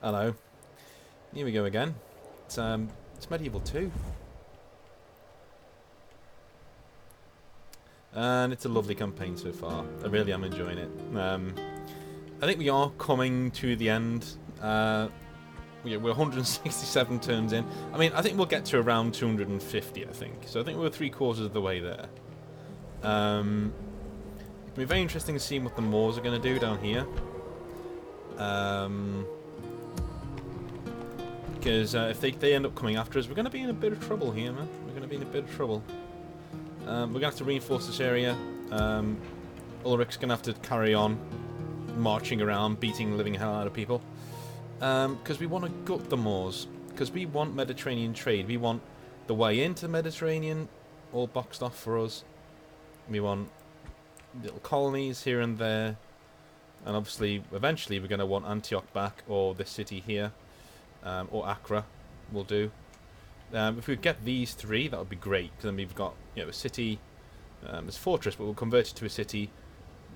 Hello. Here we go again. It's Medieval 2. And it's a lovely campaign so far. I really am enjoying it. I think we are coming to the end. We're 167 turns in. I mean, I think we'll get to around 250, I think. So I think we're 3/4 of the way there. It'll be very interesting to see what the Moors are going to do down here. Because if they end up coming after us, we're going to be in a bit of trouble here, man. We're going to be in a bit of trouble. We're going to have to reinforce this area. Ulrich's going to have to carry on marching around, beating the living hell out of people. Because we want to gut the Moors. Because we want Mediterranean trade. We want the way into the Mediterranean all boxed off for us. We want little colonies here and there. And obviously, eventually, we're going to want Antioch back, or this city here. Or Accra will do. If we get these three, that would be great. Because then we've got, you know, a city. It's a fortress, but we'll convert it to a city.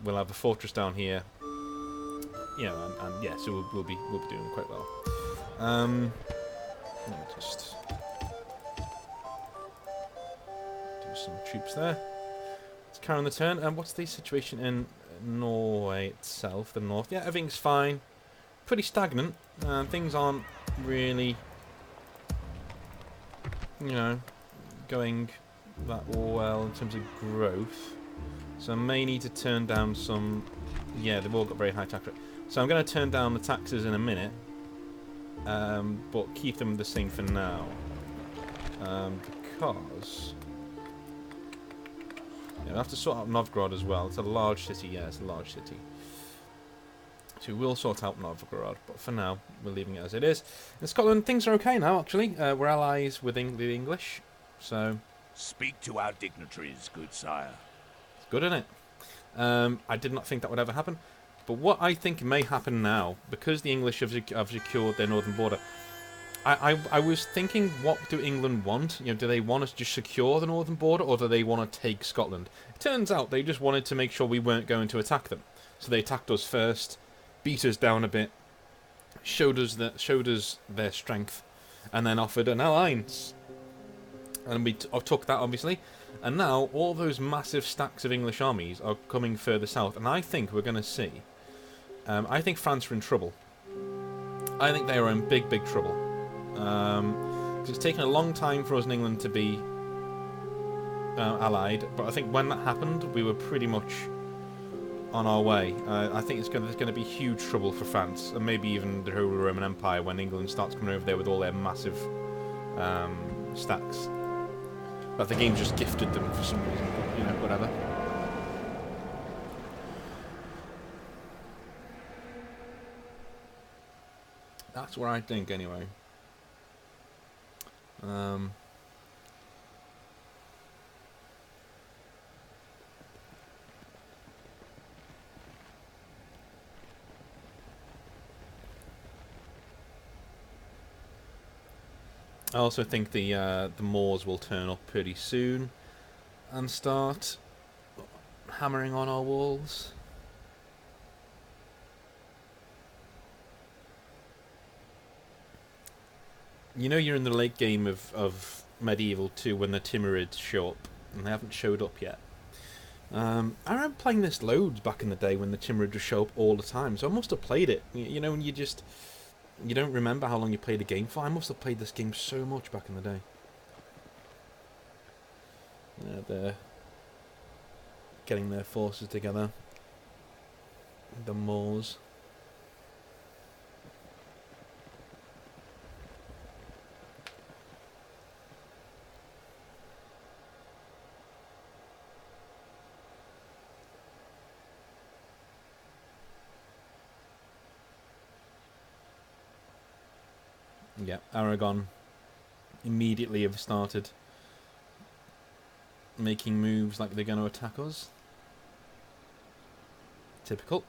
We'll have a fortress down here. You know, and yeah, so we'll be doing quite well. Let me just do some troops there. Let's carry on the turn. And what's the situation in Norway itself? The north, yeah, everything's fine. Pretty stagnant. Things aren't really, you know, going that well in terms of growth. So I may need to turn down some. Yeah, they've all got very high tax rate. So I'm going to turn down the taxes in a minute, but keep them the same for now, because yeah, we'll have to sort out Novgorod as well. It's a large city, yeah, it's a large city. So we will sort out Novgorod, but for now, we're leaving it as it is. In Scotland, things are okay now, actually. We're allies with the English, so Speak to our dignitaries, good sire. it's good, isn't it? I did not think that would ever happen. But what I think may happen now, because the English have secured their northern border, I was thinking, what do England want? You know, do they want us to just secure the northern border, or do they want to take Scotland? It turns out they just wanted to make sure we weren't going to attack them. So they attacked us first, beat us down a bit, showed us their strength, and then offered an alliance. And we took that, obviously. And now all those massive stacks of English armies are coming further south, and I think we're going to see. I think France are in trouble. I think they are in big, big trouble. Because it's taken a long time for us in England to be allied, but I think when that happened, we were pretty much on our way. I think there's going to be huge trouble for France, and maybe even the Holy Roman Empire when England starts coming over there with all their massive stacks. But the game just gifted them for some reason, but, you know, whatever. That's what I think, anyway. I also think the Moors will turn up pretty soon and start hammering on our walls. You know you're in the late game of Medieval 2 when the Timurids show up, and they haven't showed up yet. I remember playing this loads back in the day when the Timurids would show up all the time, so I must have played it. You know, when you don't remember how long you played a game for. I must have played this game so much back in the day. Yeah, they're getting their forces together. The Moors. Yeah, Aragon immediately have started making moves like they're going to attack us. Typical.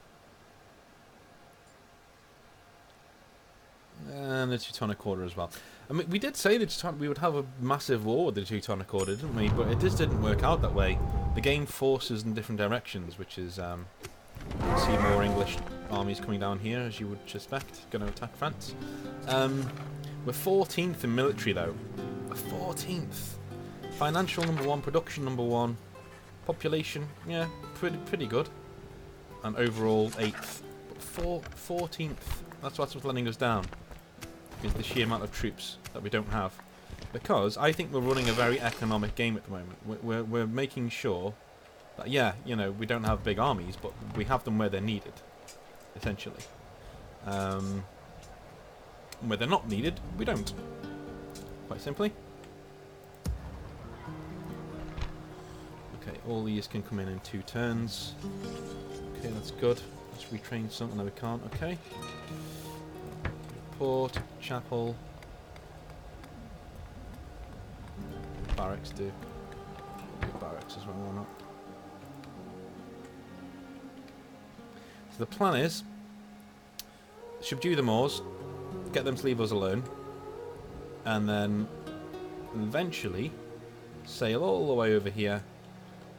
And the Teutonic Order as well. I mean, we did say that we would have a massive war with the Teutonic Order, didn't we? But it just didn't work out that way. The game forces in different directions, which is... you see more English armies coming down here, as you would suspect, going to attack France. We're 14th in military, though. We're 14th. Financial number 1, production number 1, population, yeah, pretty good. And overall 8th. But 14th, that's what's letting us down, is the sheer amount of troops that we don't have. Because I think we're running a very economic game at the moment. We're making sure that, yeah, you know, we don't have big armies, but we have them where they're needed, essentially. Where they're not needed, we don't. Quite simply. Okay, all these can come in 2 turns. Okay, that's good. Let's retrain something that we can't. Okay. Port, chapel. Barracks do. Barracks as well, why not? So the plan is subdue the Moors, get them to leave us alone, and then eventually sail all the way over here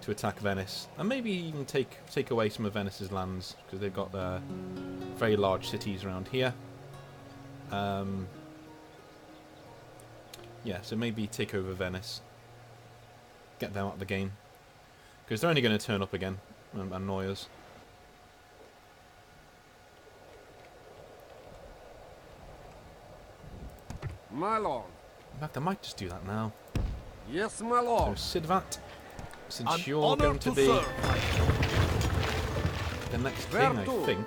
to attack Venice, and maybe even take away some of Venice's lands, because they've got very large cities around here. Yeah, so maybe take over Venice, get them out of the game, because they're only going to turn up again and annoy us. My lord. In fact, I might just do that now. Yes, my lord. So Sidvat, since An you're honor going to be serve. the next Where king, I to? think.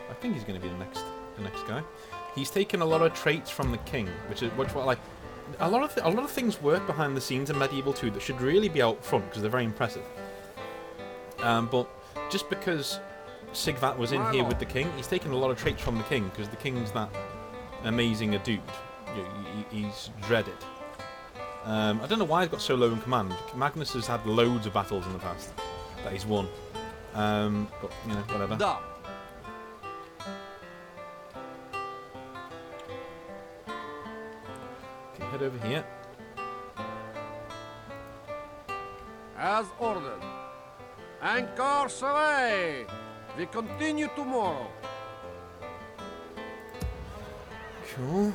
I think he's going to be the next guy. He's taken a lot of traits from the king, which like a lot of things work behind the scenes in Medieval 2 that should really be out front because they're very impressive. But just because Sigvat was in here with the king, he's taken a lot of traits from the king because the king's that amazing a dude. He's dreaded. I don't know why he's got so low in command. Magnus has had loads of battles in the past that he's won. But, you know, whatever. Da. Okay, head over here. As ordered. Anchors away. We continue tomorrow. Cool.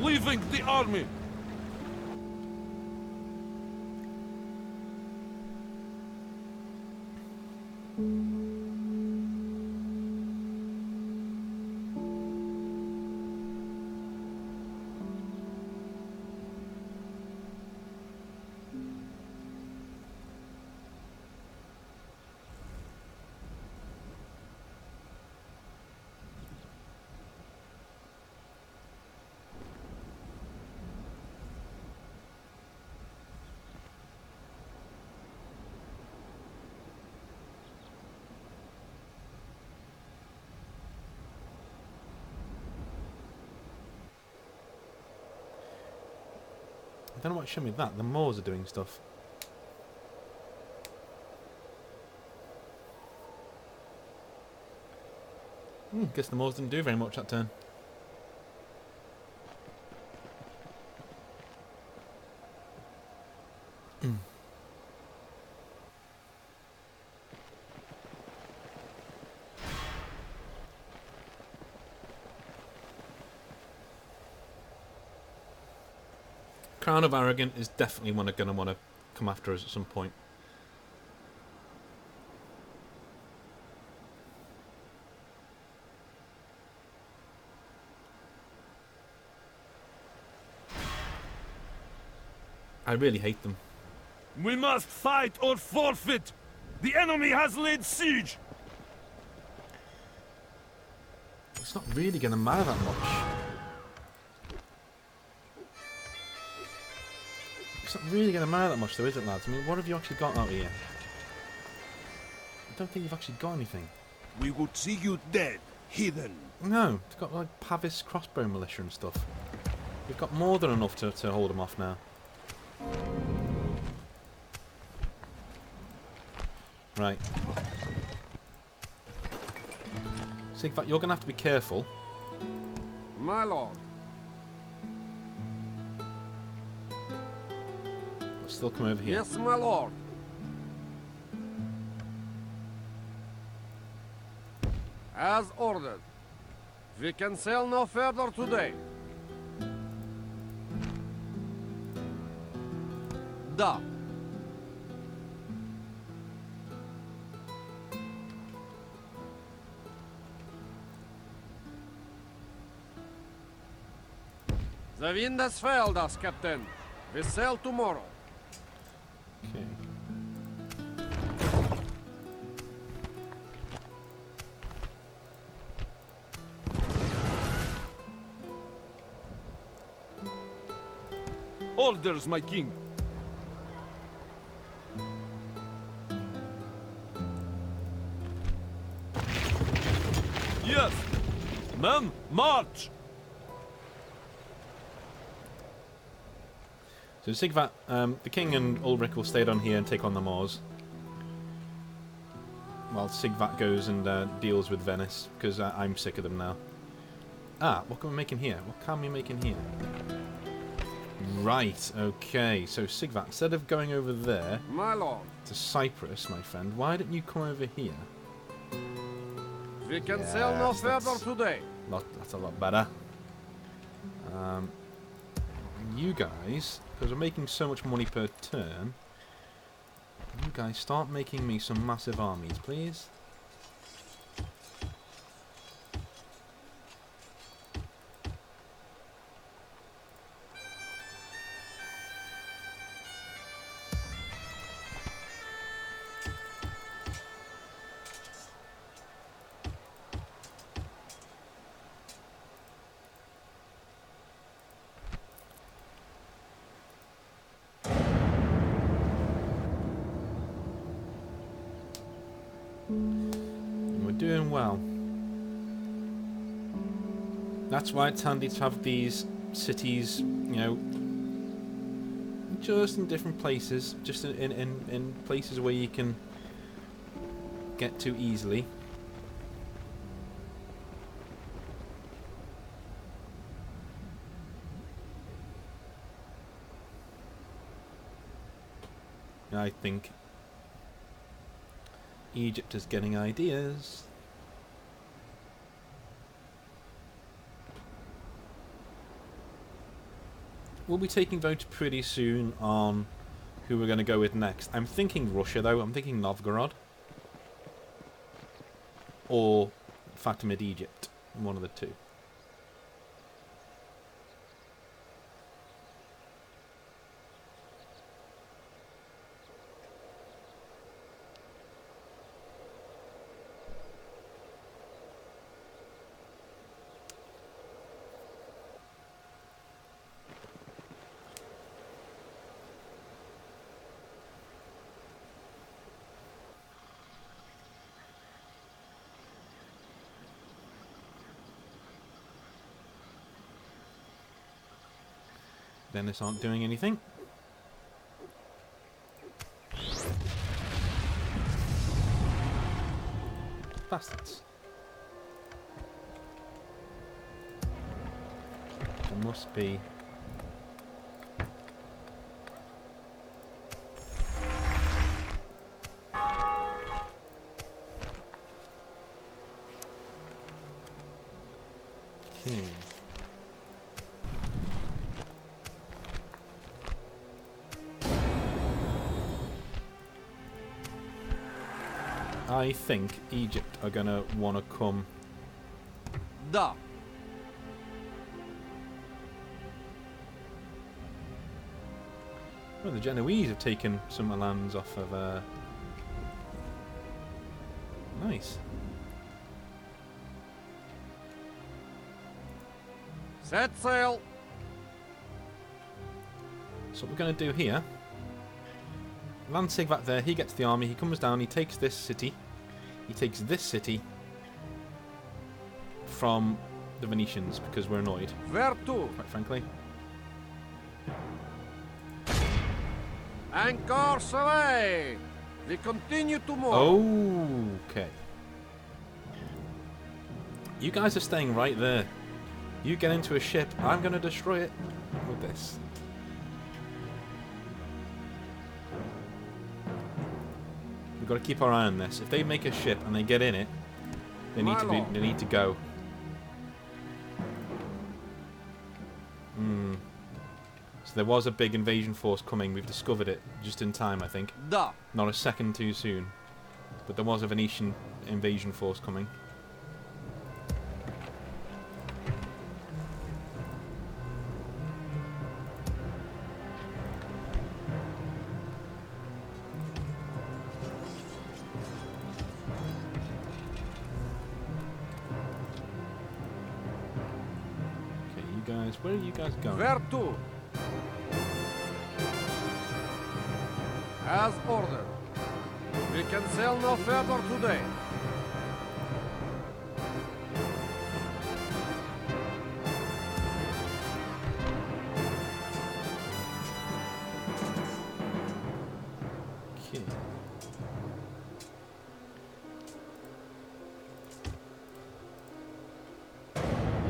Leaving the army. I don't know what showed me that. The Moors are doing stuff. Guess the Moors didn't do very much that turn. Crown of Aragon is definitely going to want to come after us at some point. I really hate them. We must fight or forfeit. The enemy has laid siege. It's not really going to matter that much. It's not really going to matter that much though, is it, lads? I mean, what have you actually got out here? I don't think you've actually got anything. We would see you dead, heathen. No, it's got like Pavis crossbow militia and stuff. We've got more than enough to hold them off now. Right. Sigvat, you're going to have to be careful. My lord. They'll still come over here. Yes, my lord. As ordered. We can sail no further today. Da. The wind has failed us, Captain. We sail tomorrow. Okay. Orders, my king. Yes. Men, march. So Sigvat, the king and Ulrich will stay down here and take on the Moors. While Sigvat goes and deals with Venice, because I'm sick of them now. Ah, what can we make in here? What can we make in here? Right, okay. So Sigvat, instead of going over there My lord. to Cyprus, my friend, why don't you come over here? We can sail no Yes, further that's- today. That's a lot better. You guys, because we're making so much money per turn, you guys start making me some massive armies, please. And we're doing well. That's why it's handy to have these cities, you know, just in different places, just in places where you can get to easily. I think Egypt is getting ideas. We'll be taking votes pretty soon on who we're going to go with next. I'm thinking Russia, though. I'm thinking Novgorod. Or Fatimid Egypt. One of the two. Venice aren't doing anything. Bastards. There must be... Okay. I think Egypt are going to want to come... Da. Well, the Genoese have taken some lands off of... Nice. Set sail. So what we're going to do here... Land Sigvat there, he gets the army, he comes down, he takes this city. He takes this city from the Venetians because we're annoyed, Where to? quite frankly. Anchors away. We continue tomorrow. Okay. You guys are staying right there. You get into a ship, I'm going to destroy it with this. We've got to keep our eye on this. If they make a ship and they get in it, they need to go. So there was a big invasion force coming. We've discovered it just in time, I think. Da. Not a second too soon. But there was a Venetian invasion force coming. Okay, you guys, where are you guys going? Where to? As ordered. We can sail no further today. Okay.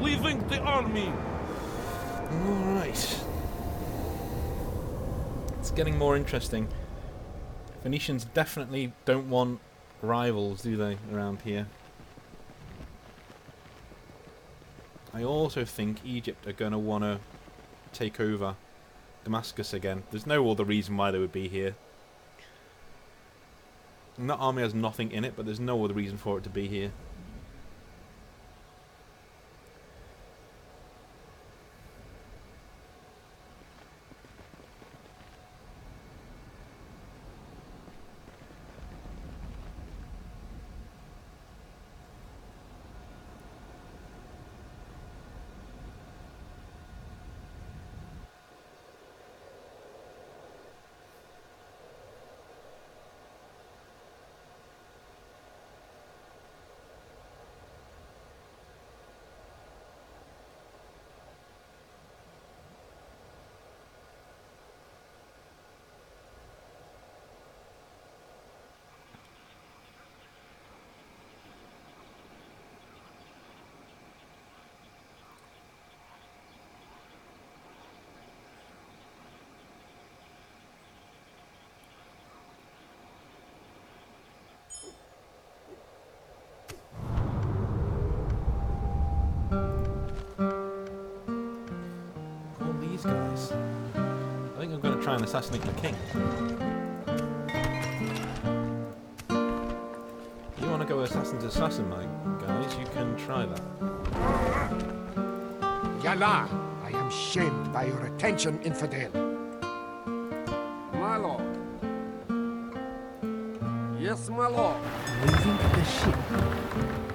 Leaving the army. Alright. It's getting more interesting. Venetians definitely don't want rivals, do they, around here? I also think Egypt are going to want to take over Damascus again. There's no other reason why they would be here. And that army has nothing in it, but there's no other reason for it to be here. Guys, I think I'm going to try and assassinate the king. You want to go assassin to assassin, my guys? You can try that. Yallah, I am shamed by your attention, infidel. My lord. Yes, my lord. Leaving the ship.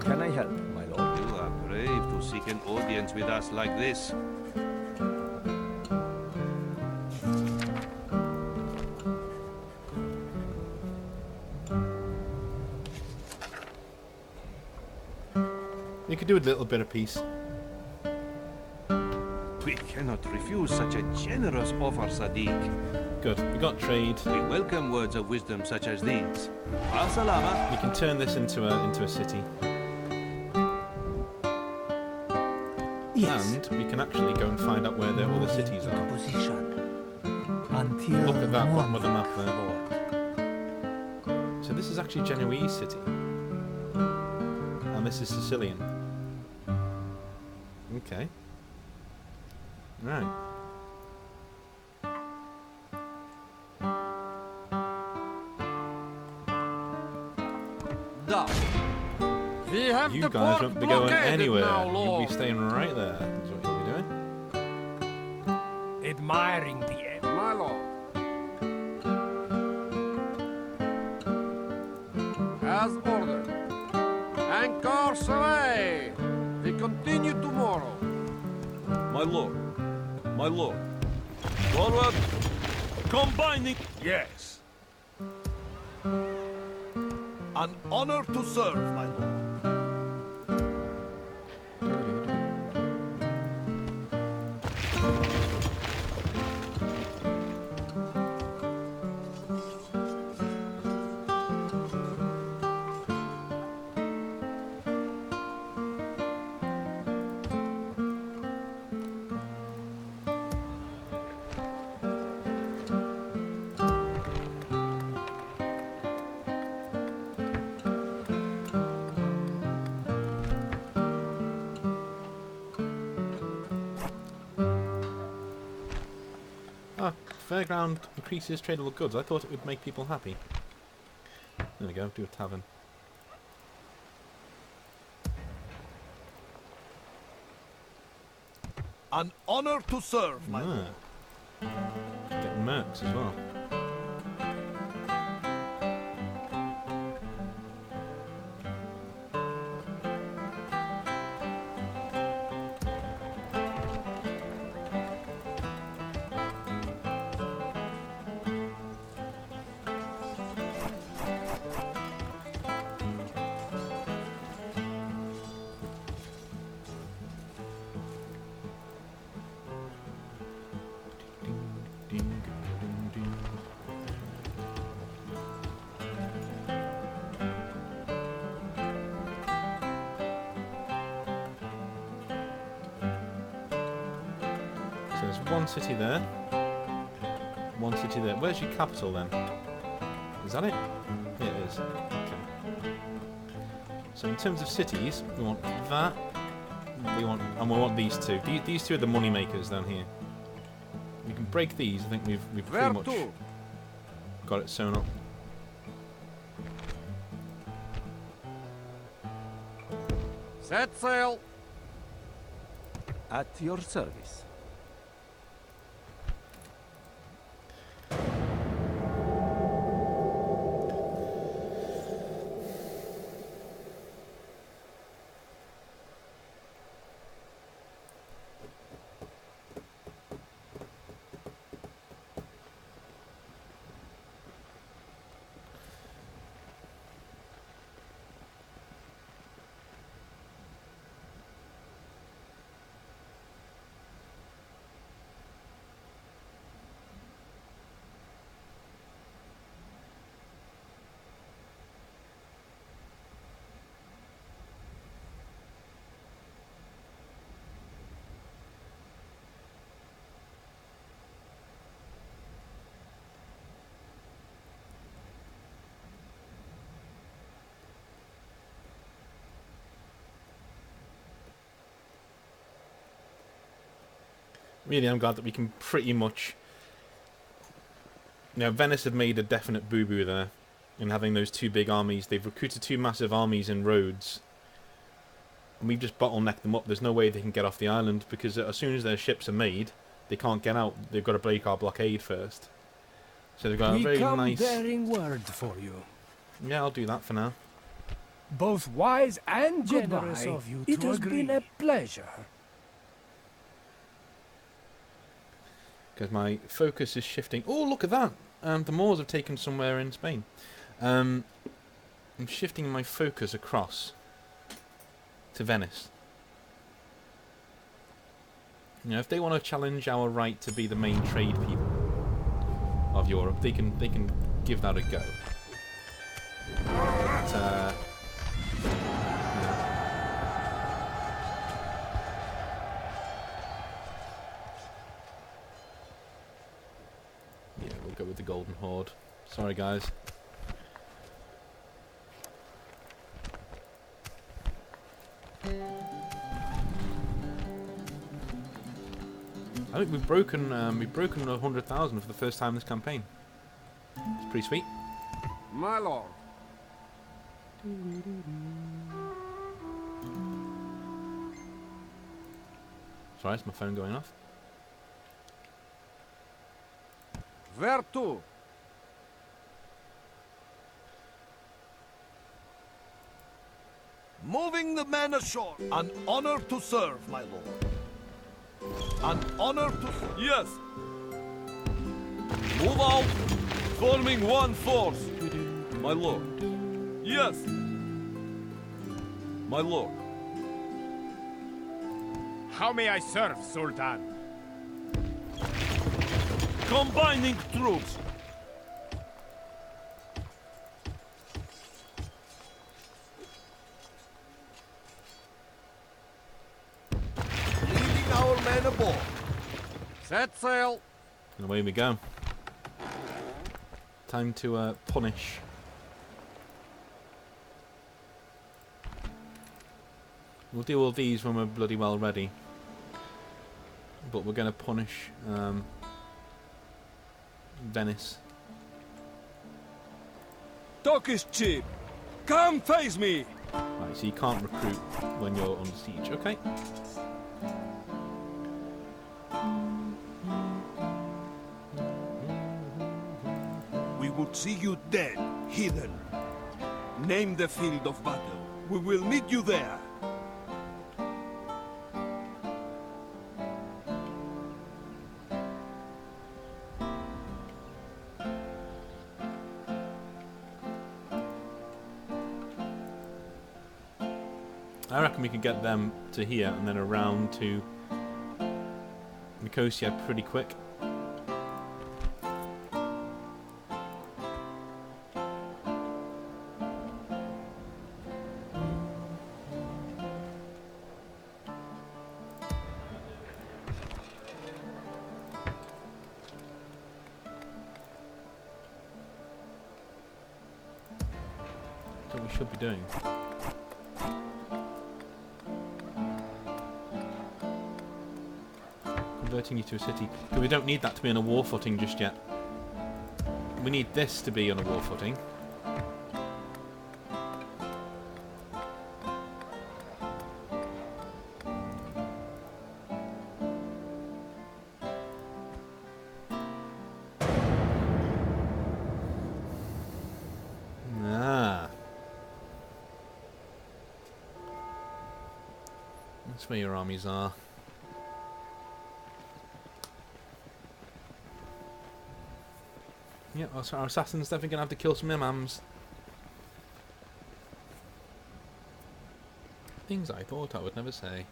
Can I help, my lord? You are brave to seek an audience with us like this. You could do a little bit of peace. We cannot refuse such a generous offer, Sadiq. Good. We got trade. We welcome words of wisdom such as these. Al-salama. We can turn this into a city. Yes. And we can actually go and find out where the other cities are. Position. Until Look at that one with the map Lord. there. So this is actually Genoese city. And this is Sicilian. Okay. Right. Da. We have You the guys port won't be going blockaded anywhere. now, You'll lord. be staying right there. That's what you'll be doing. Admiring the end. My lord. As ordered. Anchors away. We continue tomorrow. My lord. My lord. Forward. Combining. Yes. An honor to serve, my lord. Fairground increases tradable goods. I thought it would make people happy. There we go, do a tavern. An honor to serve, my lord. Get mercs as well. So there's one city there. One city there. Where's your capital then? Is that it? Yeah, it is. Okay. So in terms of cities, we want that. We want these two. These two are the money makers down here. We can break these. I think we've pretty much got it sewn up. Set sail. At your service. Really, I'm glad that we can pretty much... You know, Venice have made a definite boo-boo there in having those two big armies. They've recruited two massive armies in Rhodes. And we've just bottlenecked them up. There's no way they can get off the island because as soon as their ships are made, they can't get out. They've got to break our blockade first. So they've got a very nice... bearing word for you. Yeah, I'll do that for now. Both wise and generous of you to agree. It has been a pleasure. Because my focus is shifting. Oh, look at that! The Moors have taken somewhere in Spain. I'm shifting my focus across to Venice. You know, if they want to challenge our right to be the main trade people of Europe, they can give that a go. But, yeah, we'll go with the Golden Horde. Sorry, guys. I think we've broken 100,000 for the first time this campaign. It's pretty sweet. My lord. Sorry, it's my phone going off. Where to? Moving the men ashore. An honor to serve, my lord. An honor to... Yes. Move out. Forming one force. My lord. Yes. My lord. How may I serve, Sultan? Combining troops. Leading our men aboard. Set sail. And away we go. Time to punish. We'll deal with these when we're bloody well ready. But we're going to punish Venice. Talk is cheap. Come face me. Right, so you can't recruit when you're under siege. Okay. We would see you dead, hidden. Name the field of battle. We will meet you there. I reckon we could get them to here and then around to Nicosia pretty quick. That's what we should be doing. Converting you to a city. But we don't need that to be on a war footing just yet. We need this to be on a war footing. Ah. That's where your armies are. Yeah, our assassin's definitely going to have to kill some imams. Things I thought I would never say.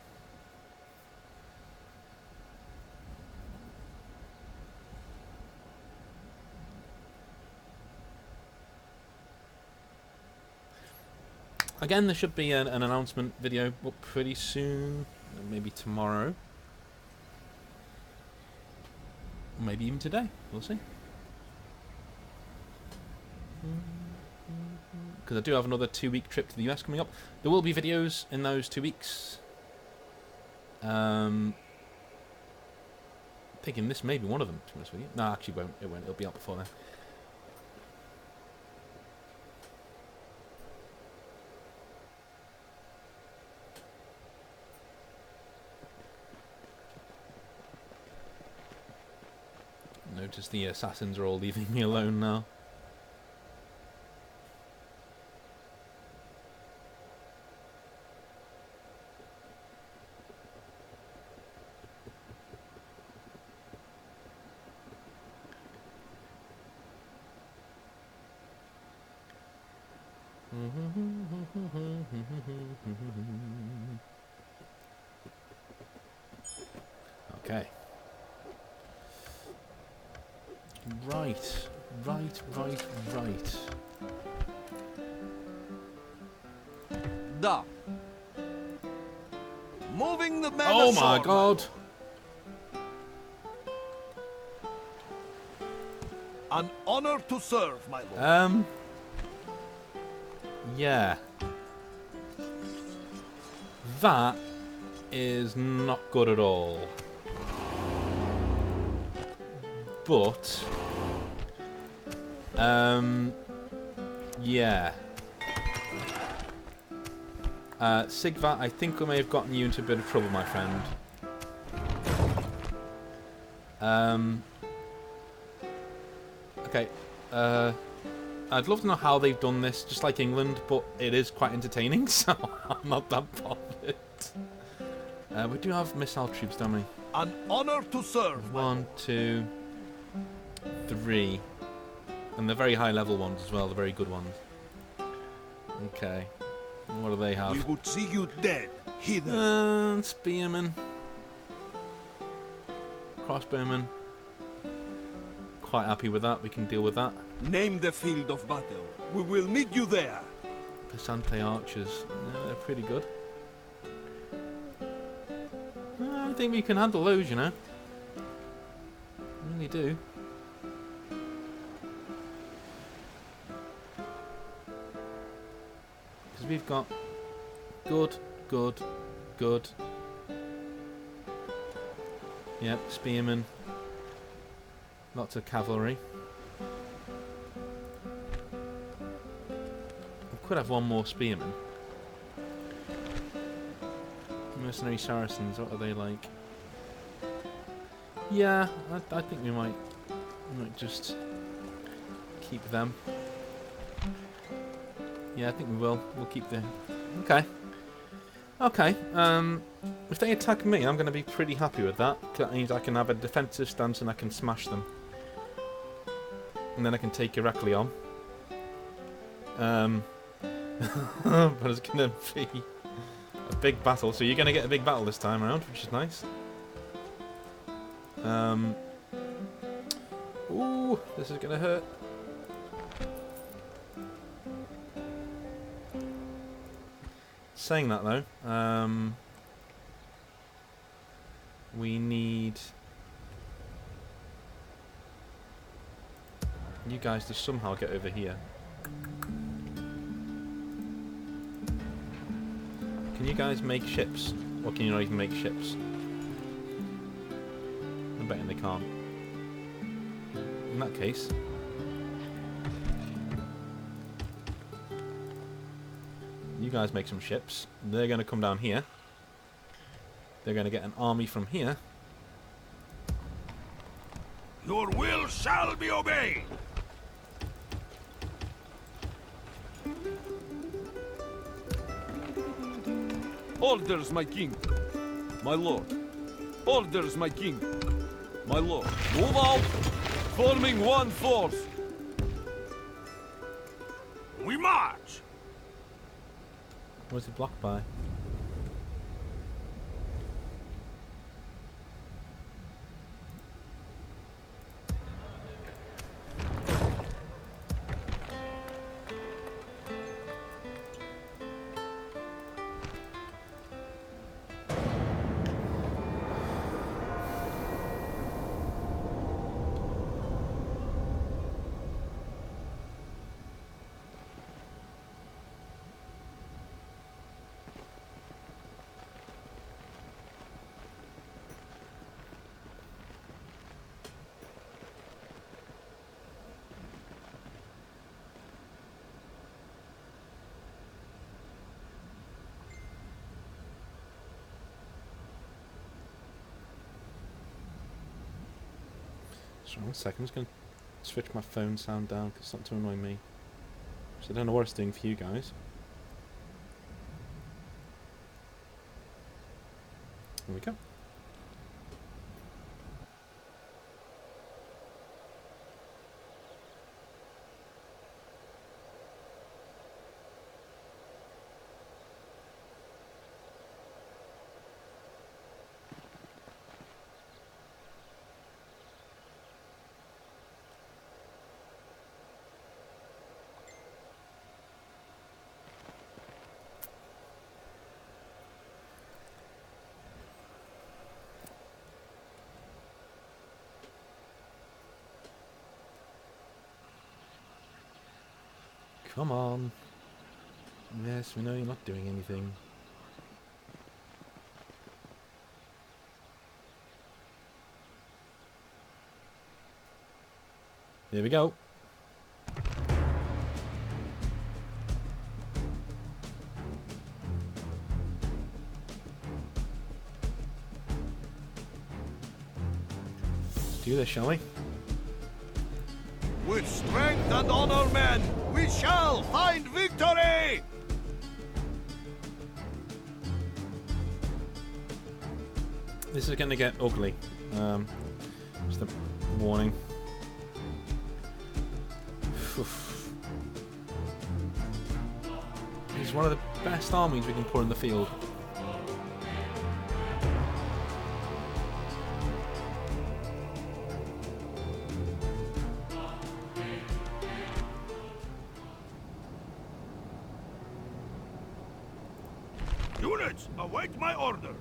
Again, there should be an announcement video up pretty soon. Maybe tomorrow. Maybe even today. We'll see. Because I do have another 2-week trip to the US coming up. There will be videos in those 2 weeks. Thinking this may be one of them, to be honest with you. No, actually won't. It won't. It'll be out before then. Notice the assassins are all leaving me alone now. Okay. Right. Da. Moving the men Oh my ashore. god! An honor to serve, my lord. Yeah. That is not good at all. But yeah. Sigvat, I think we may have gotten you into a bit of trouble, my friend. Okay. I'd love to know how they've done this, just like England, but it is quite entertaining, so I'm not that bothered. We do have missile troops, don't we? An honor to serve. 1, 2, 3. And they're very high level ones as well, the very good ones. Okay. What do they We have? would see you dead, hidden. Spearmen. Crossbowmen. Quite happy with that, we can deal with that. Name the field of battle. We will meet you there. Passante archers. Yeah, they're pretty good. I think we can handle those, you know. I really do. Because we've got good. Yep, spearmen. Lots of cavalry. Could have one more spearman. Mercenary Saracens, what are they like? Yeah, I think we might just keep them. Yeah, I think we will. We'll keep them. Okay. Okay. If they attack me, I'm going to be pretty happy with that. That means I can have a defensive stance and I can smash them. And then I can take directly on. But it's going to be a big battle. So you're going to get a big battle this time around, which is nice. Ooh, this is going to hurt. Saying that though, we need you guys to somehow get over here. Can you guys make ships? Or can you not even make ships? I'm betting they can't. In that case, you guys make some ships. They're going to come down here. They're going to get an army from here. Your will shall be obeyed. Orders, my king. My lord. Orders, my king. My lord. Move out! Forming one force. We march. What's it blocked by? So 1 second, I'm just going to switch my phone sound down because it's not to annoy me. So I don't know what it's doing for you guys. There we go. Come on. Yes, we know you're not doing anything. There we go. Let's do this, shall we? With strength and honor, men, we shall find victory! This is going to get ugly. Just a warning. He's one of the best armies we can put in the field. Units, await my order.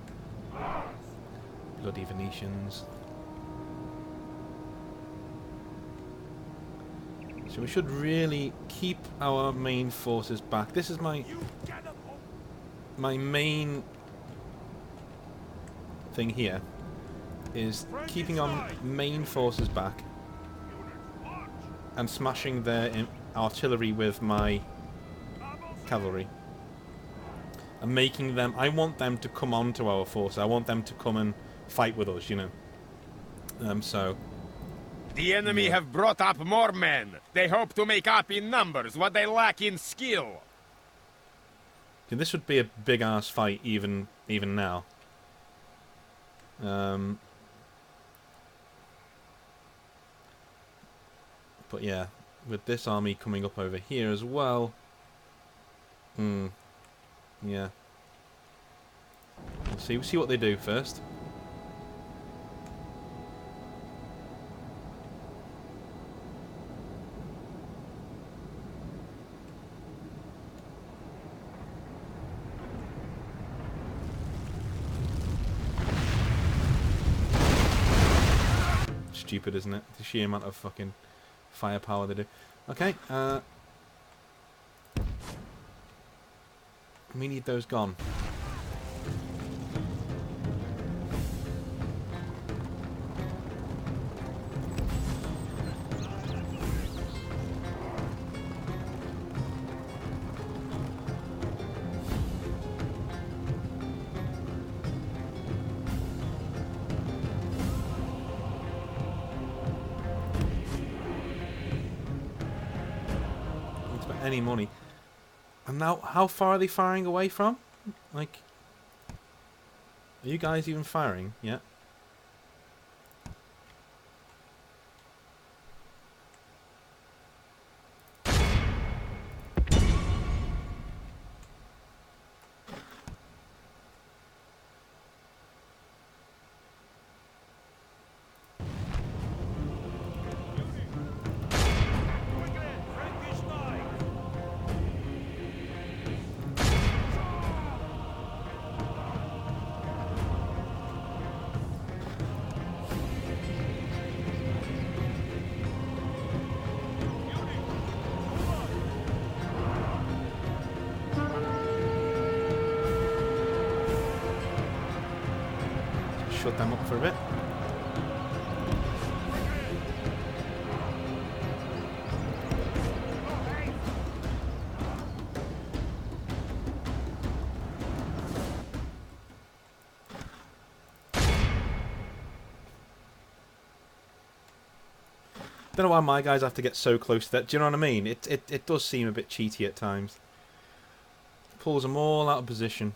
Bloody Venetians. So we should really keep our main forces back. This is my main thing here, is keeping our main forces back and smashing their artillery with my cavalry. And making them... I want them to come on to our force. I want them to come and fight with us, you know. So... The enemy have brought up more men. They hope to make up in numbers what they lack in skill. Okay, this would be a big-ass fight even now. But yeah, with this army coming up over here as well. Yeah. We'll see what they do first. Stupid, isn't it? The sheer amount of fucking firepower they do. Okay, we need those gone. Any money. And now, how far are they firing away from? Like, are you guys even firing yet? Shut them up for a bit. Don't know why my guys have to get so close to that. Do you know what I mean? It does seem a bit cheaty at times. Pulls them all out of position.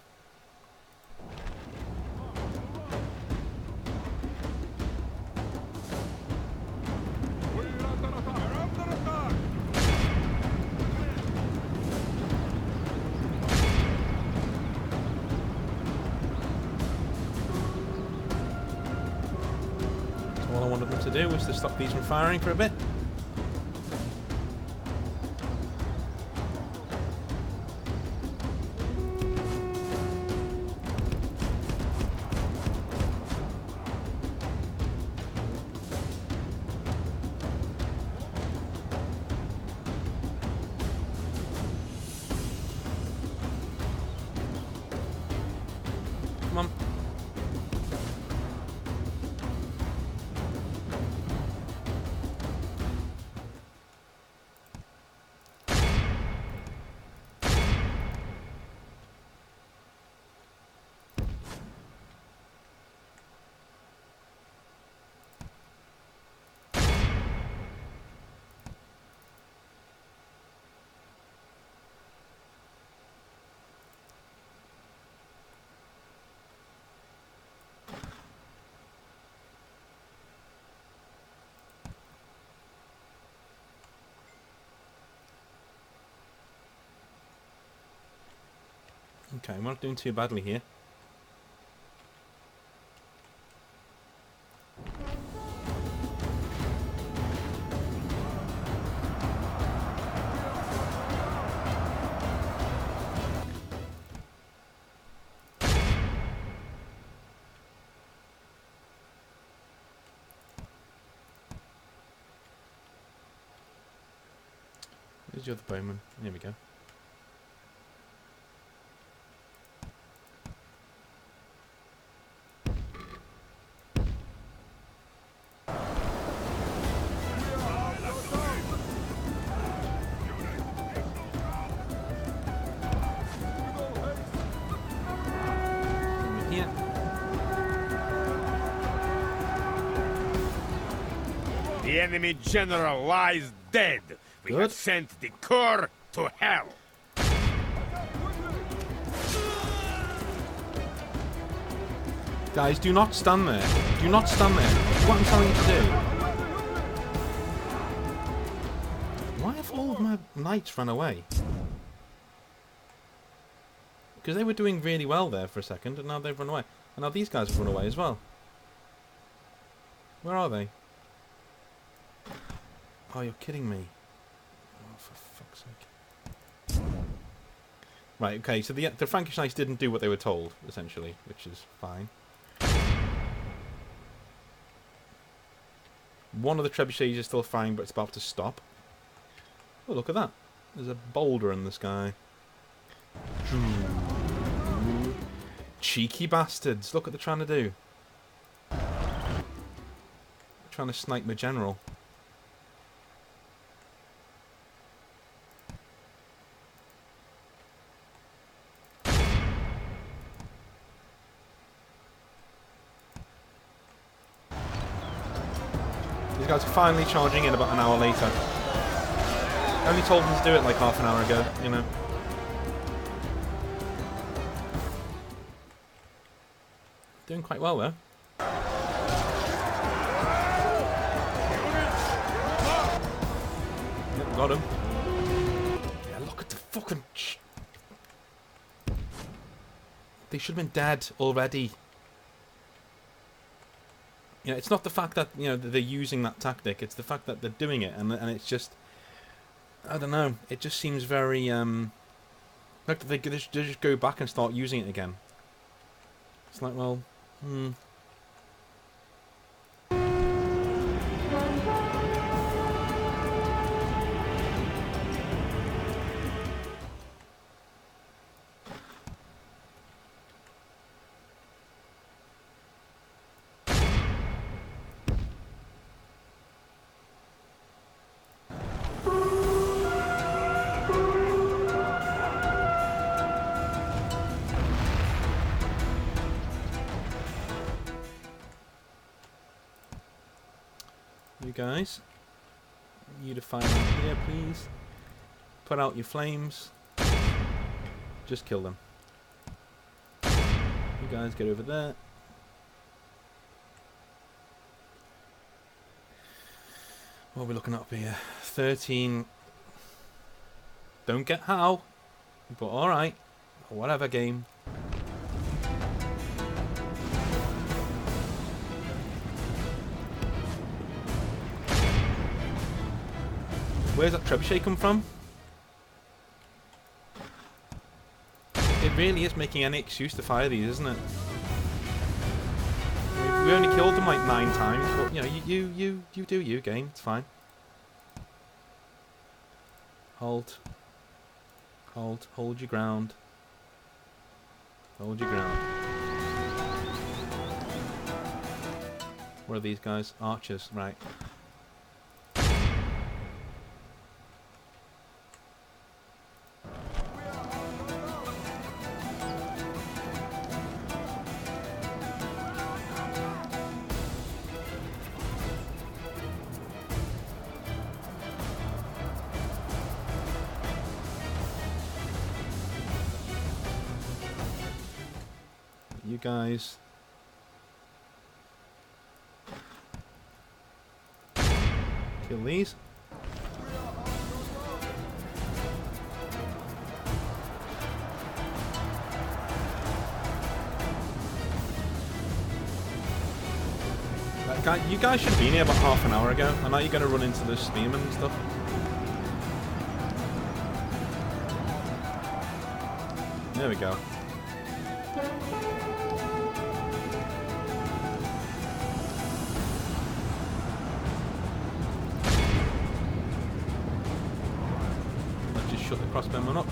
All I wanted them to do was to stop these from firing for a bit. Come on. Okay, we're not doing too badly here. Where's the other bowman? There we go. The enemy general lies dead. We Good. have sent the Corps to hell. Guys, do not stand there. Do not stand there. That's what I'm telling you to do. Why have all of my knights run away? Because they were doing really well there for a second, and now they've run away. And now these guys have run away as well. Where are they? Oh, you're kidding me. Oh, for fuck's sake. Right, okay, so the Frankish knights didn't do what they were told, essentially, which is fine. One of the trebuchets is still firing, but it's about to stop. Oh, look at that. There's a boulder in the sky. Cheeky bastards. Look what they're trying to do. They're trying to snipe my general. These guys are finally charging in about an hour later. I only told them to do it like half an hour ago, you know. Doing quite well though. Yep, got him. Yeah, look at the fucking... They should have been dead already. You know, it's not the fact that, you know, they're using that tactic, it's the fact that they're doing it, and it's just... I don't know, it just seems very, like they just go back and start using it again. It's like, well, you guys, you to fire here, please. Put out your flames. Just kill them. You guys get over there. What are we looking up here? 13. Don't get how, but alright. Whatever, game. Where's that trebuchet come from? It really is making any excuse to fire these, isn't it? We only killed them like 9 times, but you know, you do you, game. It's fine. Hold your ground. Hold your ground. What are these guys? Archers, right. You guys kill these. You guys should have been here about half an hour ago. And now you're going to run into the spearmen and stuff. There we go. Let's just shut the crossbowmen up.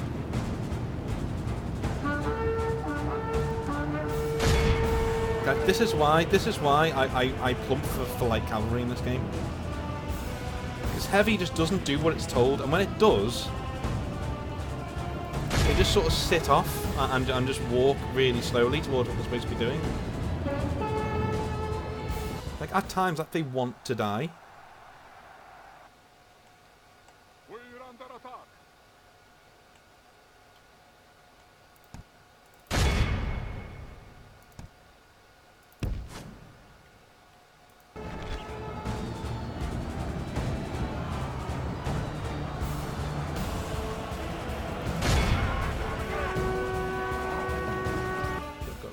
Okay, this is why I plump for like cavalry in this game. Because heavy just doesn't do what it's told, and when it does, they just sort of sit off and just walk really slowly towards what they're supposed to be doing. Like at times, like they want to die,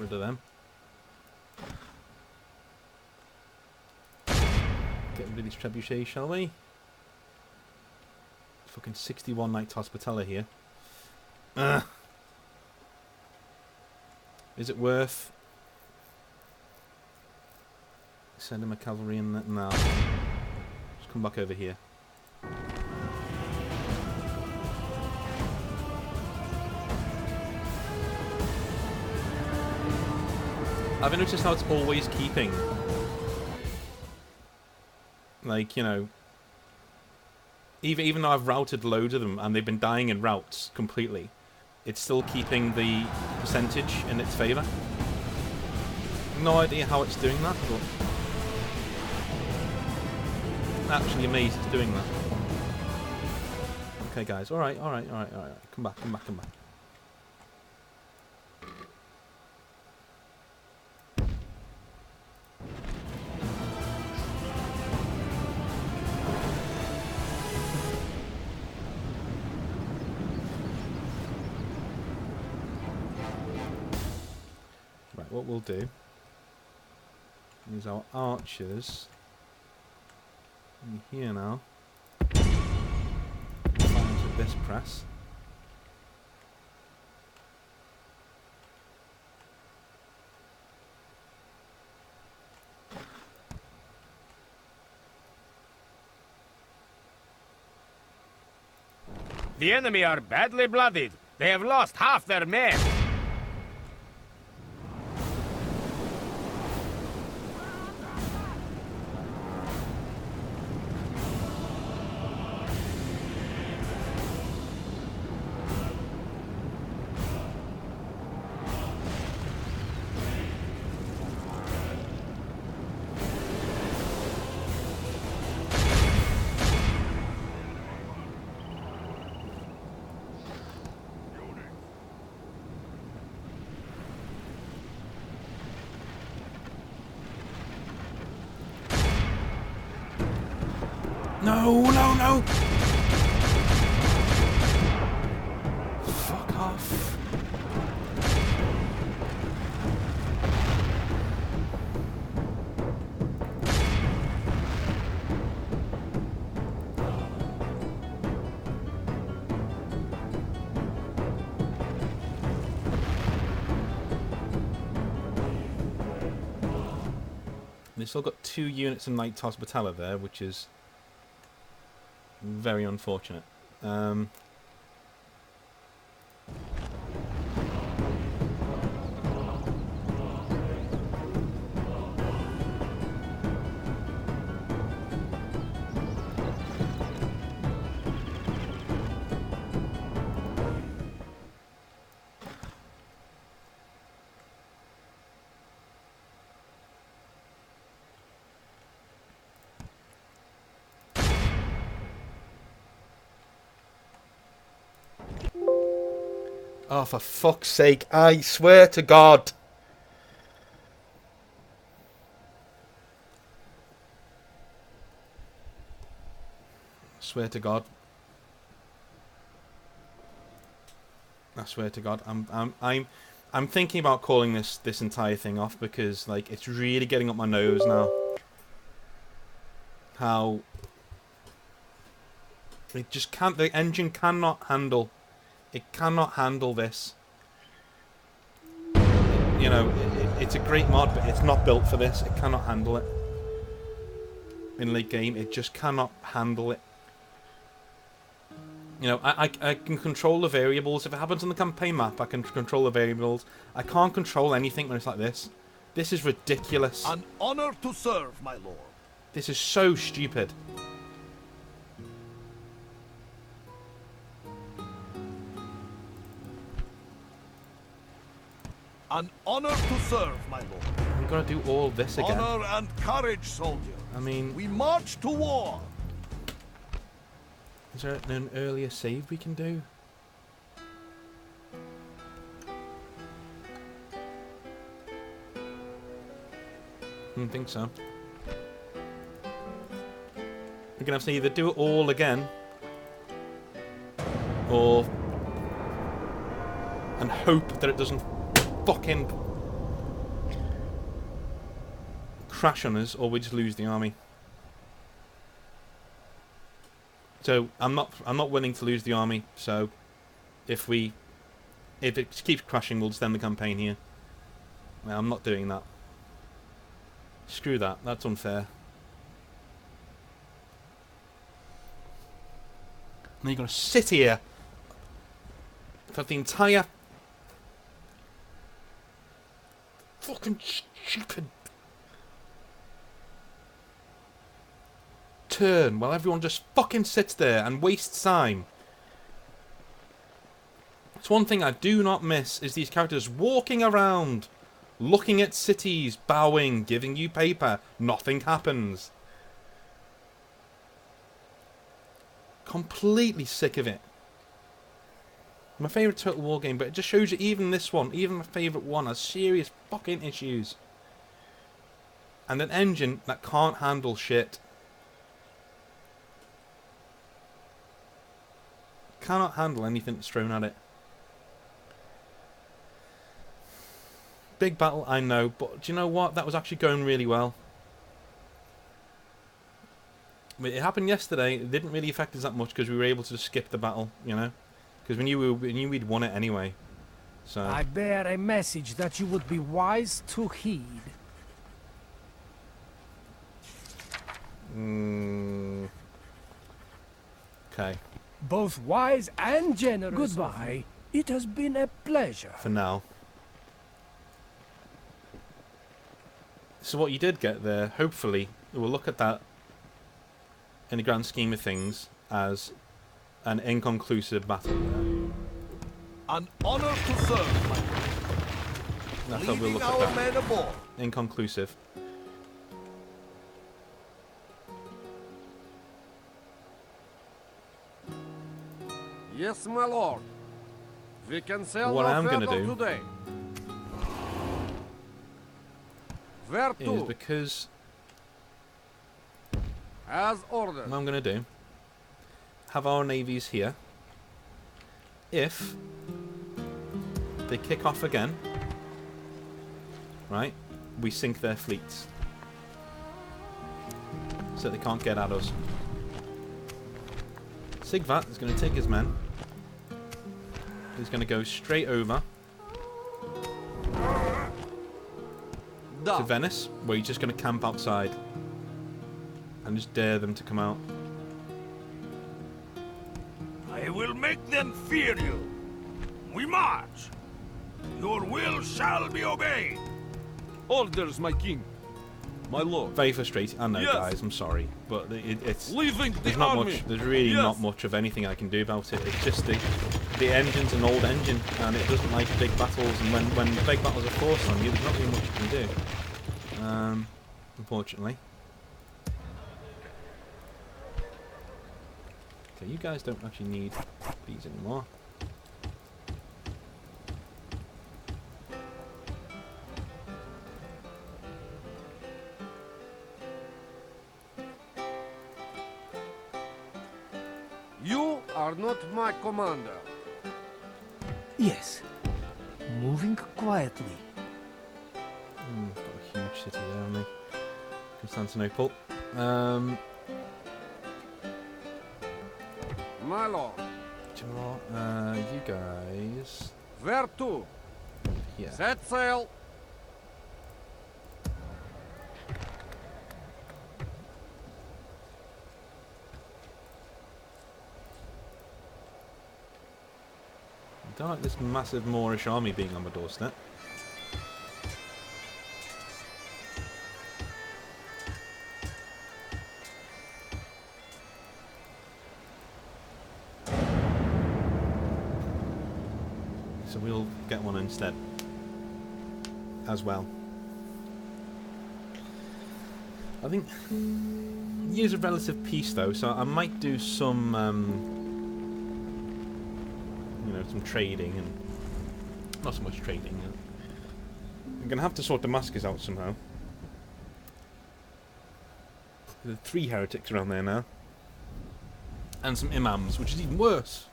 rid of them. Get rid of these trebuchets, shall we? Fucking 61 Knights Hospitaller here. Is it worth sending my cavalry in that now? Just come back over here. I've noticed how it's always keeping, like, you know, even though I've routed loads of them and they've been dying in routes completely, it's still keeping the percentage in its favour. No idea how it's doing that, but actually amazed it's doing that. Okay, guys, alright. Come back. What we'll do is our archers in here now. Fire into this press. The enemy are badly blooded. They have lost half their men. No! Fuck off. They've still got 2 units of Knights Hospitaller there, which is very unfortunate. Oh, for fuck's sake, I swear to God. Swear to God. I swear to God. I'm thinking about calling this entire thing off because, like, it's really getting up my nose now. How it just can't, the engine cannot handle. It cannot handle this. You know, it's a great mod, but it's not built for this. It cannot handle it. In late game, it just cannot handle it. You know, I can control the variables. If it happens on the campaign map, I can control the variables. I can't control anything when it's like this. This is ridiculous. An honor to serve, my lord. This is so stupid. An honor to serve, my lord. We've got to do all this again. Honor and courage, soldier. I mean, We march to war. is there an earlier save we can do? I don't think so. We're going to have to either do it all again, or and hope that it doesn't fucking crash on us, or we just lose the army. So I'm not willing to lose the army. So if it keeps crashing, we'll just end the campaign here. No, I'm not doing that. Screw that. That's unfair. Now you're gonna sit here for the entire fucking stupid turn while everyone just fucking sits there and wastes time. It's one thing I do not miss is these characters walking around, looking at cities, bowing, giving you paper. Nothing happens. Completely sick of it. My favourite Total War game, but it just shows you even this one, even my favourite one, has serious fucking issues. And an engine that can't handle shit. Cannot handle anything that's thrown at it. Big battle, I know, but do you know what? That was actually going really well. It happened yesterday. It didn't really affect us that much because we were able to skip the battle, you know? Because we knew we'd won it anyway. So I bear a message that you would be wise to heed. Okay. Both wise and generous. Goodbye. It has been a pleasure. For now. So what you did get there, hopefully, we'll look at that in the grand scheme of things as an inconclusive battle. An honor to serve, my friend. That's how we'll look our at men that. aboard. Inconclusive. Yes, my lord. We can sail What no I'm gonna further do today. Where Is to? because As ordered. what I'm going to do, have our navies here. If they kick off again, right, we sink their fleets. So they can't get at us. Sigvat is going to take his men. He's going to go straight over to Venice, where he's just going to camp outside and just dare them to come out. I will make them fear you. We march. Your will shall be obeyed. Orders, my king. My lord. Very frustrating. I know, Yes. guys. I'm sorry, but it's Leaving there's the not army. much. There's really Yes. not much of anything I can do about it. It's just the engine's an old engine, and it doesn't like big battles. And when big battles are forced on you, there's not really much you can do. Unfortunately. Okay, you guys don't actually need these anymore. You are not my commander. Yes. Moving quietly. Got a huge city there, haven't we? Constantinople. My lord. Do you know what? You guys. Where to? Yeah. Set sail. I don't like this massive Moorish army being on my doorstep. So we'll get one instead as well. I think years of relative peace though, so I might do some you know, some trading and not so much trading. I'm gonna have to sort Damascus out somehow. There are 3 heretics around there now, and some imams, which is even worse.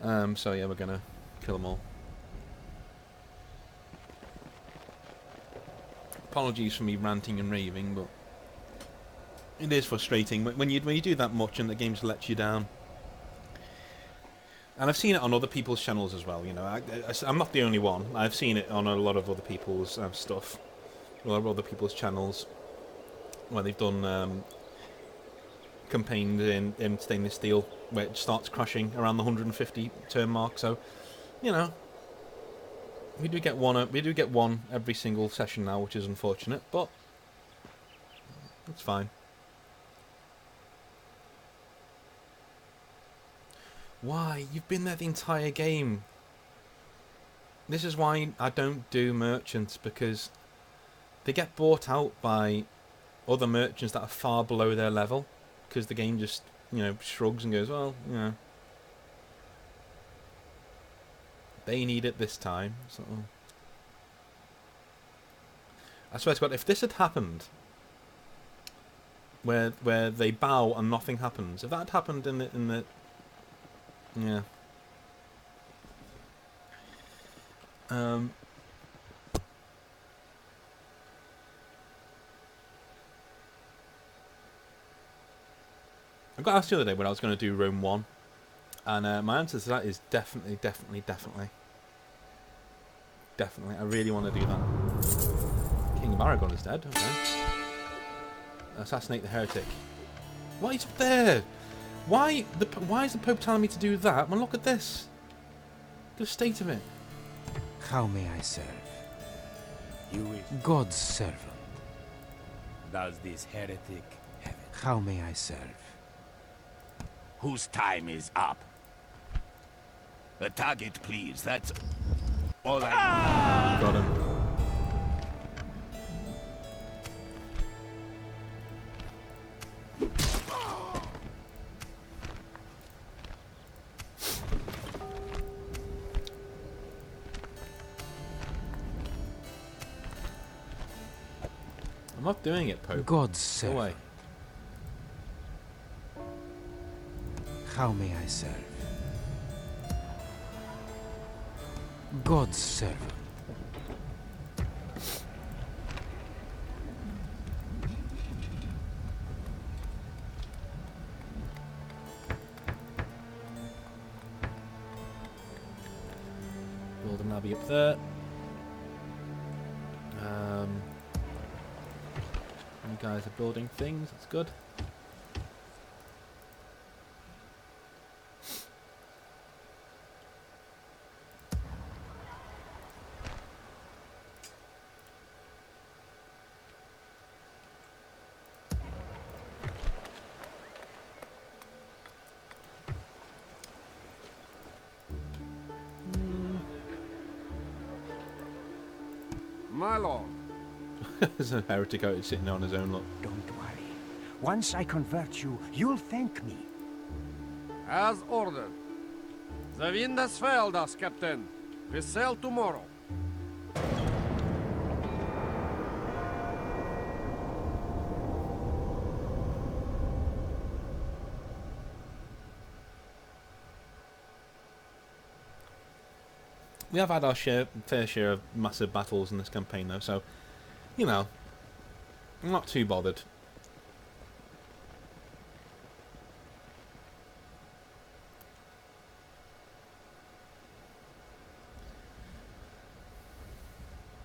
So yeah, we're gonna kill them all. Apologies for me ranting and raving, but it is frustrating when you do that much and the game just lets you down. And I've seen it on other people's channels as well. You know, I'm not the only one. I've seen it on a lot of other people's stuff, a lot of other people's channels, where they've done campaigns in stainless steel, where it starts crashing around the 150 turn mark. So, you know, we do get one every single session now, which is unfortunate, but it's fine. Why? You've been there the entire game. This is why I don't do merchants, because they get bought out by other merchants that are far below their level, because the game just, you know, shrugs and goes, well, you know, they need it this time. So I swear to God, if this had happened, where they bow and nothing happens, if that had happened in the yeah. I got asked the other day when I was going to do Rome 1, and my answer to that is definitely. I really want to do that. King of Aragon is dead, okay. Assassinate the heretic. What, he's up there? Why is the Pope telling me to do that? Well, look at this. The state of it. How may I serve? You wish. God's servant. Does this heretic have it? How may I serve? Whose time is up? A target, please. That's all I Got him. I'm not doing it, Pope. God's Go servant. away. How may I serve? God's servant. Build an abbey up there. You guys are building things, that's good. My lord. There's a heretic out sitting on his own, look. Don't worry. Once I convert you, you'll thank me. As ordered. The wind has failed us, Captain. We sail tomorrow. We have had our fair share of massive battles in this campaign, though, so, you know, I'm not too bothered.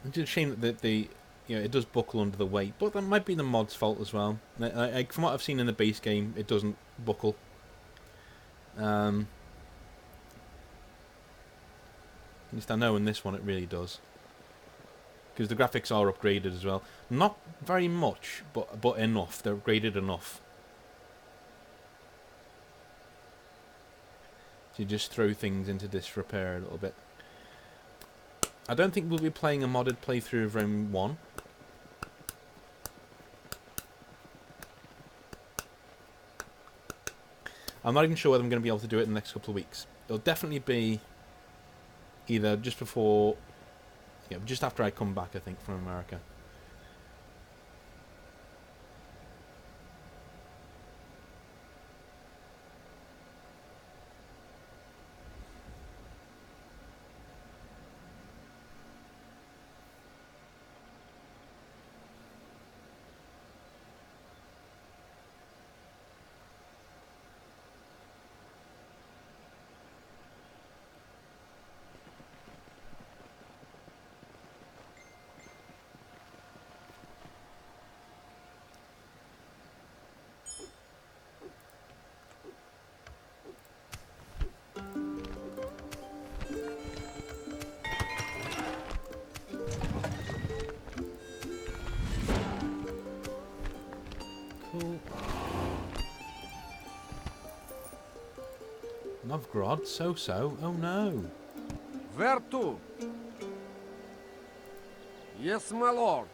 It's a shame that it does buckle under the weight, but that might be the mod's fault as well. From what I've seen in the base game, it doesn't buckle. At least I know in this one it really does. Because the graphics are upgraded as well. Not very much, but enough. They're upgraded enough. To just throw things into disrepair a little bit. I don't think we'll be playing a modded playthrough of Rome 1. I'm not even sure whether I'm going to be able to do it in the next couple of weeks. It'll definitely be either just before, just after I come back, I think, from America. Novgorod, so-so. Oh no. Where to? Yes, my lord.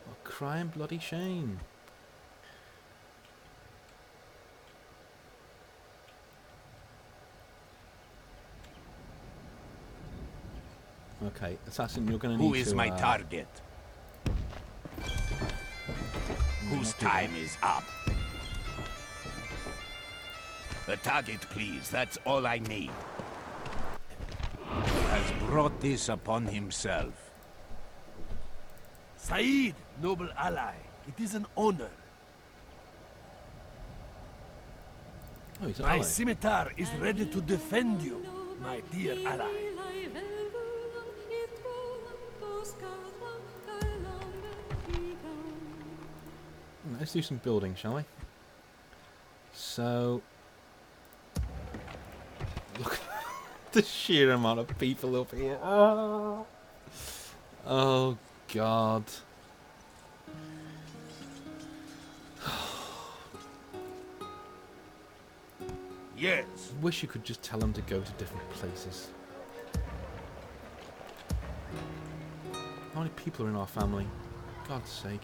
What a crying bloody shame. Okay, Assassin, you're going to need to... Who is my target? Whose time is up? The target, please. That's all I need. He has brought this upon himself. Saeed, noble ally, it is an honor. Oh, he's an My ally. scimitar is ready to defend you, my dear ally. Let's do some building, shall we? So... Look at the sheer amount of people up here. Oh, God. Yes. Wish you could just tell them to go to different places. How many people are in our family? God's sake.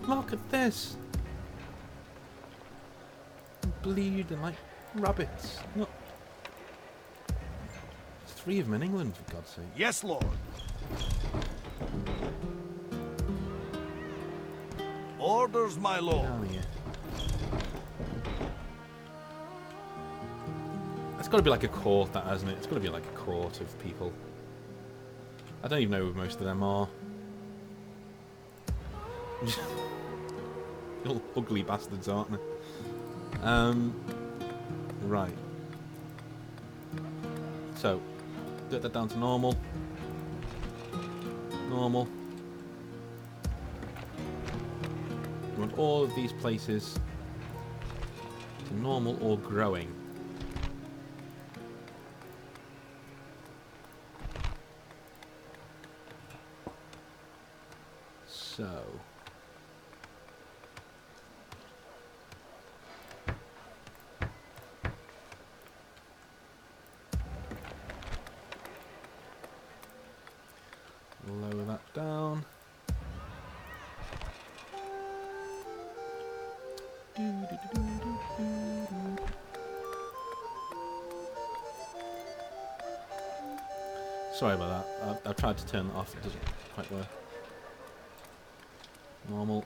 Look at this! Bleeding like rabbits. Look. There's 3 of them in England, for God's sake. Yes, Lord. Orders, my lord. Down here. It's got to be like a court, that, hasn't it? It's got to be like a court of people. I don't even know who most of them are. Little ugly bastards, aren't they? Right. So, get that down to normal. Normal. We want all of these places to normal or growing. So... lower that down. Sorry about that. I've tried to turn it off. It doesn't quite work. Normal.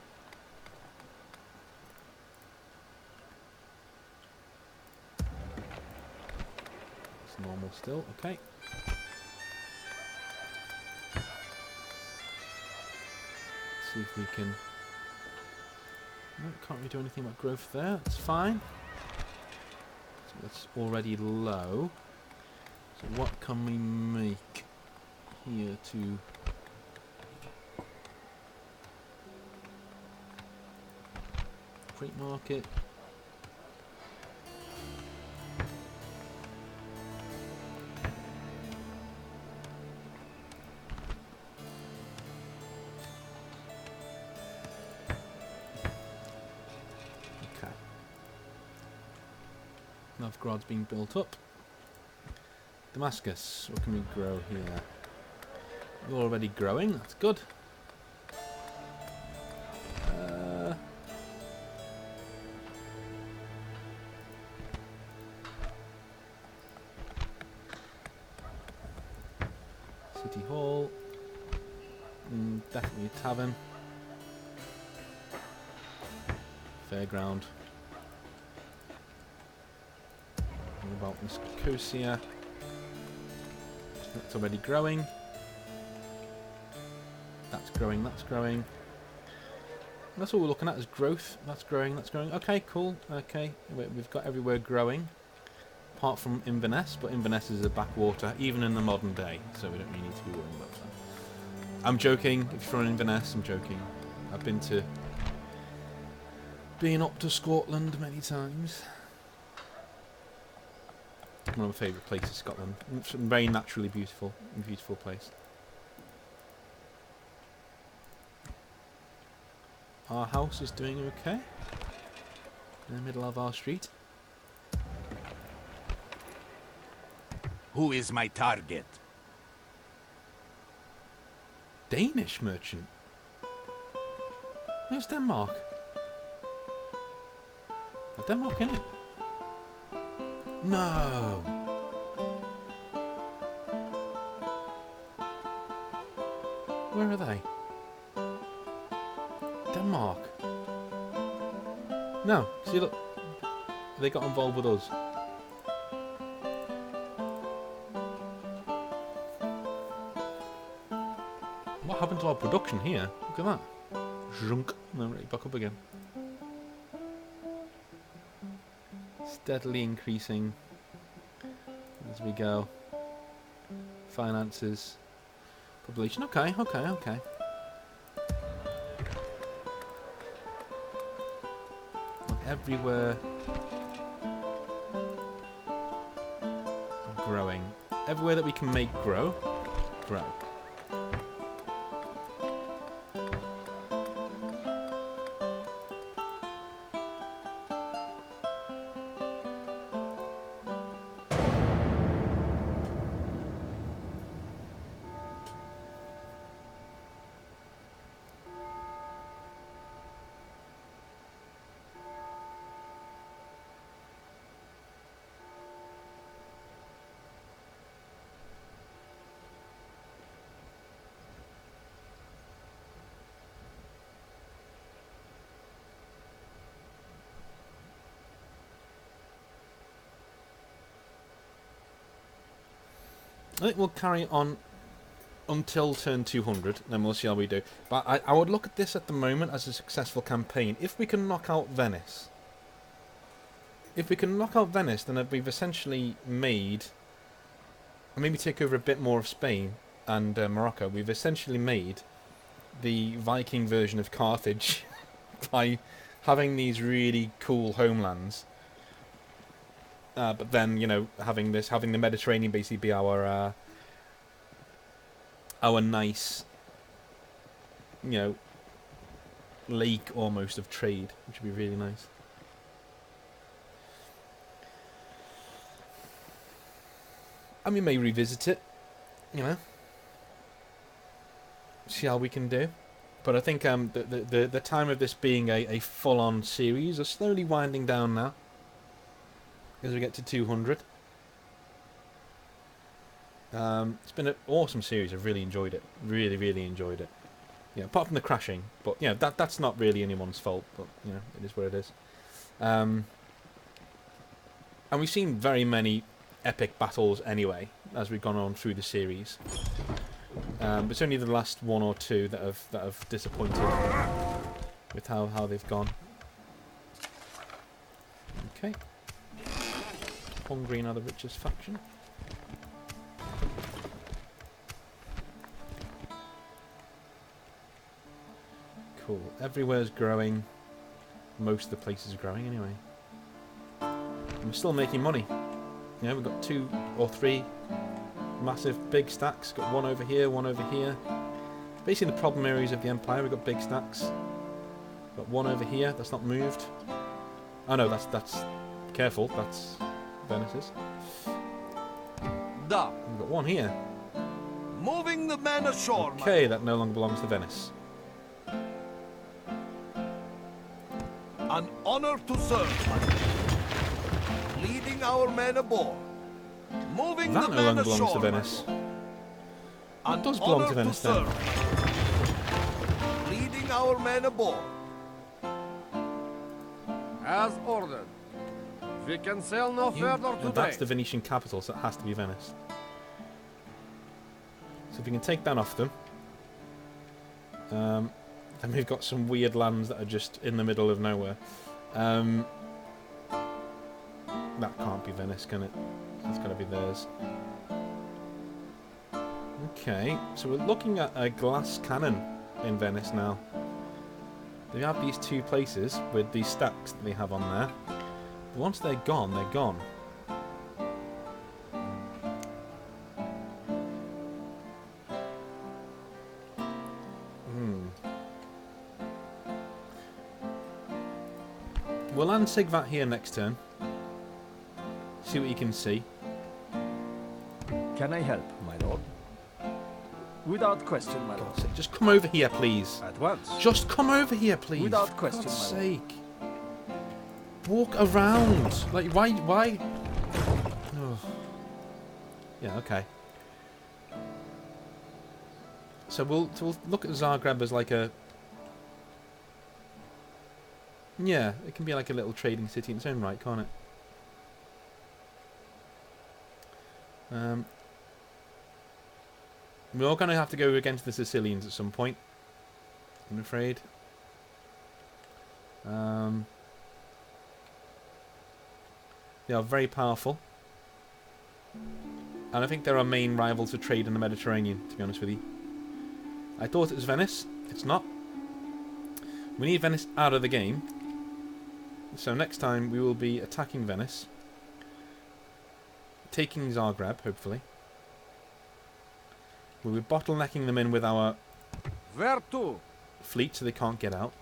It's normal still. Okay. See if we can... No, can't really do anything about growth there. It's fine. So that's already low. So what can we make here to... Freight market. Okay. Novgorod's being built up. Damascus, what can we grow here? You're already growing, that's good. City Hall. Definitely a tavern. Fairground. What about Miss Nicosia? That's already growing. That's growing, that's growing. That's all we're looking at is growth. That's growing, that's growing. Okay, cool. Okay, we've got everywhere growing. Apart from Inverness, but Inverness is a backwater, even in the modern day, so we don't really need to be worrying about that. I'm joking. If you're from Inverness, I'm joking. I've been up to Scotland many times. One of my favourite places, Scotland. It's a very naturally beautiful place. Our house is doing okay. In the middle of our street. Who is my target? Danish merchant. Where's Denmark? Is Denmark in it? No. Where are they? Denmark. No. See, look. They got involved with us. What happened to our production here? Look at that. Zhunk. And then right back up again. Steadily increasing as we go. Finances. Population. Okay, okay, okay. Everywhere. Growing. Everywhere that we can make grow. Grow. I think we'll carry on until turn 200, then we'll see how we do. But I would look at this at the moment as a successful campaign. If we can knock out Venice, then we've essentially made, and maybe take over a bit more of Spain and Morocco. We've essentially made the Viking version of Carthage by having these really cool homelands. But then, you know, having the Mediterranean basically be our nice, you know, lake almost of trade, which would be really nice. And we may revisit it, you know, see how we can do. But I think the time of this being a full-on series is slowly winding down now. As we get to 200. It's been an awesome series. I've really enjoyed it. Really, really enjoyed it. Yeah, apart from the crashing, but you know that's not really anyone's fault. But you know, it is what it is. And we've seen very many epic battles anyway as we've gone on through the series. It's only the last one or two that have disappointed with how they've gone. Okay. Hungary are the richest faction. Cool. Everywhere's growing. Most of the places are growing anyway. And we're still making money. Yeah, we've got 2 or 3 massive big stacks. Got one over here, one over here. Basically the problem areas of the Empire, we've got big stacks. Got one over here, that's not moved. Oh no, that's careful, that's Venice's. Da. We've got one here. Moving the men ashore. Okay, that no longer belongs to Venice. An honor to serve, my lord. Leading our men aboard. Moving That the no men longer belongs ashore, to Venice. An It does belong honor to Venice then. serve, leading our men aboard. As ordered. We can sail no further today. That's the Venetian capital, so it has to be Venice. So if we can take that off them. Then we've got some weird lands that are just in the middle of nowhere. That can't be Venice, can it? That's got to be theirs. Okay, so we're looking at a glass cannon in Venice now. They have these 2 places with these stacks that they have on there. But once they're gone, they're gone. We'll land Sigvat here next turn. See what you can see. Can I help, my lord? Without question, my lord. God's sake, just come over here, please. At once. Just come over here, please. Without question, For God's my lord. sake. Walk around. Like, why? Oh. Yeah, okay. So we'll look at Zagreb as like a... Yeah, it can be like a little trading city in its own right, can't it? We're all going to have to go against the Sicilians at some point, I'm afraid. They are very powerful. And I think they're our main rival to trade in the Mediterranean, to be honest with you. I thought it was Venice. It's not. We need Venice out of the game. So next time we will be attacking Venice. Taking Zagreb, hopefully. We'll be bottlenecking them in with our fleet so they can't get out.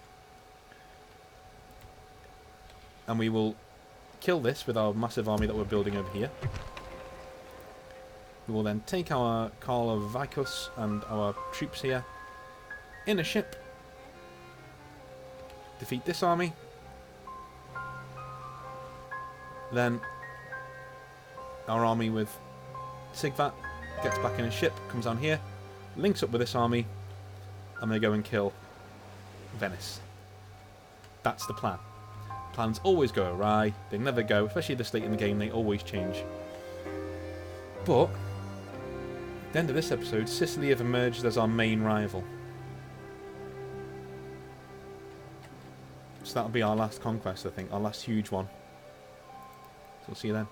And we will kill this with our massive army that we're building over here. We will then take our Karl of Vicus and our troops here in a ship. Defeat this army. Then our army with Sigvat gets back in a ship, comes down here, links up with this army, and they go and kill Venice. That's the plan. Plans always go awry. They never go, especially this late in the game, they always change. But at the end of this episode, Sicily have emerged as our main rival. So that'll be our last conquest, I think, our last huge one. So we'll see you then.